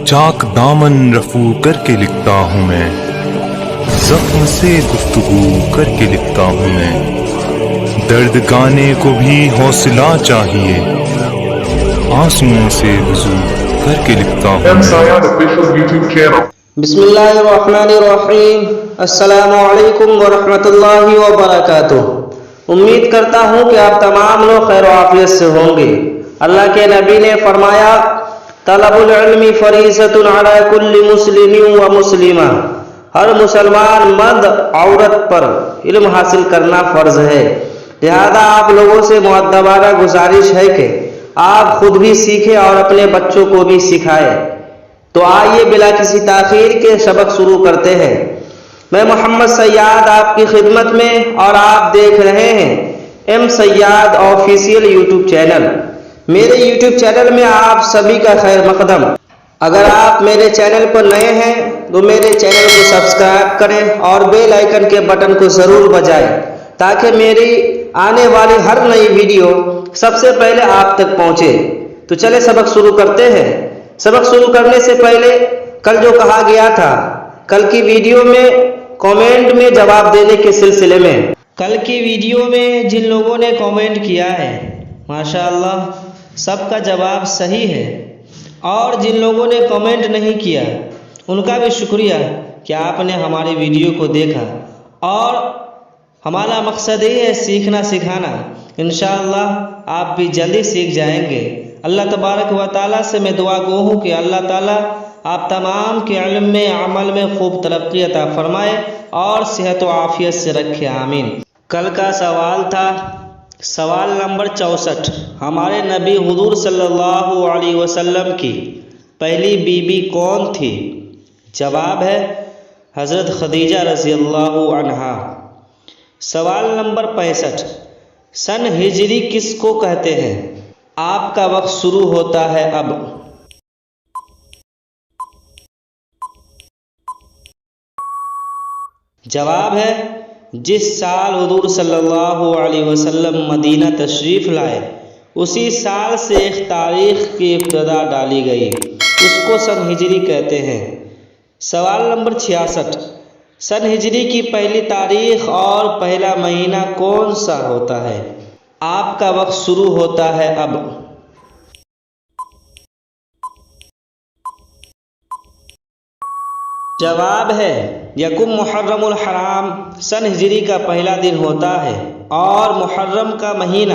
چاک دامن رفو کر کے لکھتا ہوں میں، زخم سے گفتگو کر کے لکھتا ہوں میں، درد گانے کو بھی حوصلہ چاہیے، آنسوؤں سے وضو کر کے لکھتا ہوں میں۔ بسم اللہ الرحمن الرحیم۔ السلام علیکم ورحمۃ اللہ وبرکاتہ۔ امید کرتا ہوں کہ آپ تمام لوگ خیر و عافیت سے ہوں گے۔ اللہ کے نبی نے فرمایا، طلب العلم فریضۃ علی کل مسلم و مسلمہ، ہر مسلمان مرد عورت پر علم حاصل کرنا فرض ہے، لہذا آپ لوگوں سے مؤدبانہ گزارش ہے کہ آپ خود بھی سیکھیں اور اپنے بچوں کو بھی سکھائیں۔ تو آئیے بلا کسی تاخیر کے سبق شروع کرتے ہیں۔ میں محمد سیاد آپ کی خدمت میں، اور آپ دیکھ رہے ہیں ایم سیاد آفیشیل یوٹیوب چینل۔ میرے یوٹیوب چینل میں آپ سبھی کا خیر مقدم۔ اگر آپ میرے چینل پر نئے ہیں تو میرے چینل کو سبسکرائب کریں اور بیل آئیکن کے بٹن کو ضرور بجائیں، تاکہ میری آنے والی ہر نئی ویڈیو سب سے پہلے آپ تک پہنچے۔ تو چلے سبق شروع کرتے ہیں۔ سبق شروع کرنے سے پہلے کل جو کہا گیا تھا، کل کی ویڈیو میں کامنٹ میں جواب دینے کے سلسلے میں، کل کی ویڈیو میں جن لوگوں نے کامنٹ کیا ہے ماشاءاللہ سب کا جواب صحیح ہے، اور جن لوگوں نے کامنٹ نہیں کیا ان کا بھی شکریہ کہ آپ نے ہماری ویڈیو کو دیکھا، اور ہمارا مقصد یہ ہے سیکھنا سکھانا۔ انشاءاللہ آپ بھی جلدی سیکھ جائیں گے۔ اللہ تبارک و تعالیٰ سے میں دعا گو ہوں کہ اللہ تعالیٰ آپ تمام کے علم میں عمل میں خوب ترقی عطا فرمائے اور صحت و عافیت سے رکھے، آمین۔ کل کا سوال تھا سوال نمبر 64، ہمارے نبی حضور صلی اللہ علیہ وسلم کی پہلی بیوی کون تھی؟ جواب ہے حضرت خدیجہ رضی اللہ عنہا۔ سوال نمبر 65، سن ہجری کس کو کہتے ہیں؟ آپ کا وقت شروع ہوتا ہے اب۔ جواب ہے جس سال حضور صلی اللہ علیہ وسلم مدینہ تشریف لائے اسی سال سے ایک تاریخ کی ابتدا ڈالی گئی، اس کو سن ہجری کہتے ہیں۔ سوال نمبر 66، سن ہجری کی پہلی تاریخ اور پہلا مہینہ کون سا ہوتا ہے؟ آپ کا وقت شروع ہوتا ہے اب۔ جواب ہے یکم محرم الحرام سن ہجری کا پہلا دن ہوتا ہے، اور محرم کا مہینہ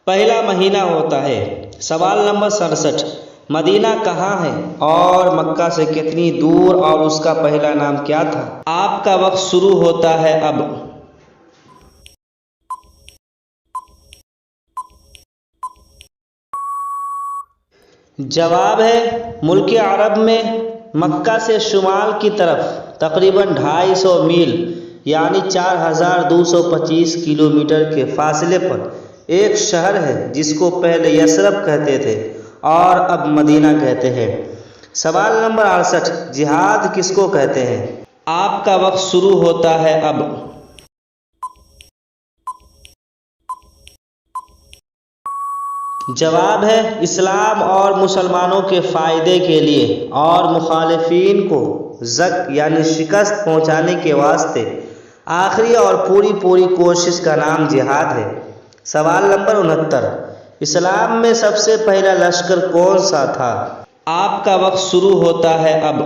پہلا مہینہ ہوتا ہے۔ سوال نمبر 67، مدینہ کہاں ہے اور مکہ سے کتنی دور، اور اس کا پہلا نام کیا تھا؟ آپ کا وقت شروع ہوتا ہے اب۔ جواب ہے ملک عرب میں مکہ سے شمال کی طرف تقریباً 250 میل یعنی 4225 کلومیٹر کے فاصلے پر ایک شہر ہے جس کو پہلے یثرب کہتے تھے اور اب مدینہ کہتے ہیں۔ سوال نمبر 68، جہاد کس کو کہتے ہیں؟ آپ کا وقت شروع ہوتا ہے اب۔ جواب ہے اسلام اور مسلمانوں کے فائدے کے لیے اور مخالفین کو زک یعنی شکست پہنچانے کے واسطے آخری اور پوری کوشش کا نام جہاد ہے۔ سوال نمبر 69، اسلام میں سب سے پہلا لشکر کون سا تھا؟ آپ کا وقت شروع ہوتا ہے اب۔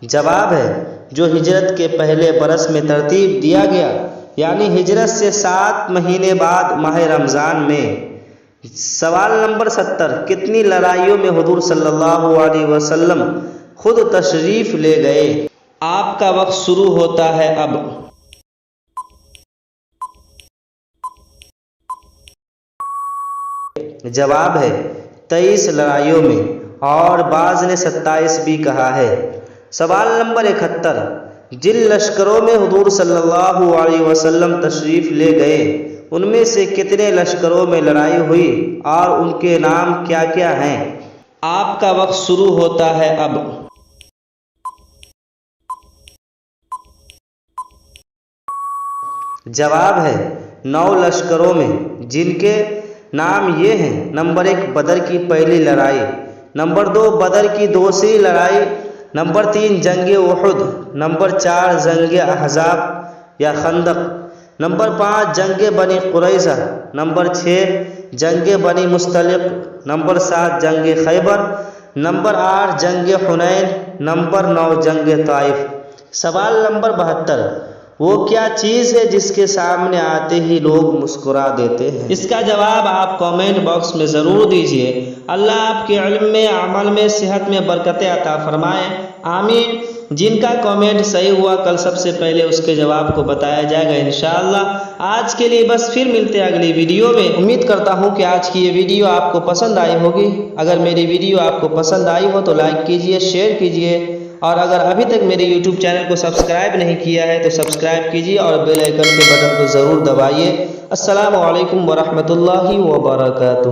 جواب ہے جو ہجرت کے پہلے برس میں ترتیب دیا گیا، یعنی ہجرت سے 7 مہینے بعد ماہ رمضان میں۔ سوال نمبر 70، کتنی لڑائیوں میں حضور صلی اللہ علیہ وسلم خود تشریف لے گئے؟ آپ کا وقت شروع ہوتا ہے اب۔ جواب ہے 23 لڑائیوں میں، اور بعض نے 27 بھی کہا ہے۔ سوال نمبر 71، جن لشکروں میں حضور صلی اللہ علیہ وسلم تشریف لے گئے ان میں سے کتنے لشکروں میں لڑائی ہوئی اور ان کے نام کیا کیا ہیں؟ آپ کا وقت شروع ہوتا ہے اب۔ جواب ہے 9 لشکروں میں، جن کے نام یہ ہیں: نمبر 1 بدر کی پہلی لڑائی، نمبر 2 بدر کی دوسری لڑائی، نمبر 3 جنگ احد، نمبر 4 جنگ احزاب یا خندق، نمبر 5 جنگ بنی قریظہ، نمبر 6 جنگ بنی مستلق، نمبر 7 جنگ خیبر، نمبر 8 جنگ حنین، نمبر 9 جنگ طائف۔ سوال نمبر 72، وہ کیا چیز ہے جس کے سامنے آتے ہی لوگ مسکرا دیتے ہیں؟ اس کا جواب آپ کامنٹ باکس میں ضرور دیجئے۔ اللہ آپ کے علم میں، عمل میں، صحت میں برکت عطا فرمائے، آمین۔ جن کا کامنٹ صحیح ہوا کل سب سے پہلے اس کے جواب کو بتایا جائے گا انشاءاللہ۔ آج کے لیے بس، پھر ملتے ہیں اگلی ویڈیو میں۔ امید کرتا ہوں کہ آج کی یہ ویڈیو آپ کو پسند آئی ہوگی۔ اگر میری ویڈیو آپ کو پسند آئی ہو تو لائک کیجئے، شیئر کیجئے، اور اگر ابھی تک میرے یوٹیوب چینل کو سبسکرائب نہیں کیا ہے تو سبسکرائب کیجئے اور بیل آئیکن کے بٹن کو ضرور دبائیے۔ السلام علیکم ورحمۃ اللہ وبرکاتہ۔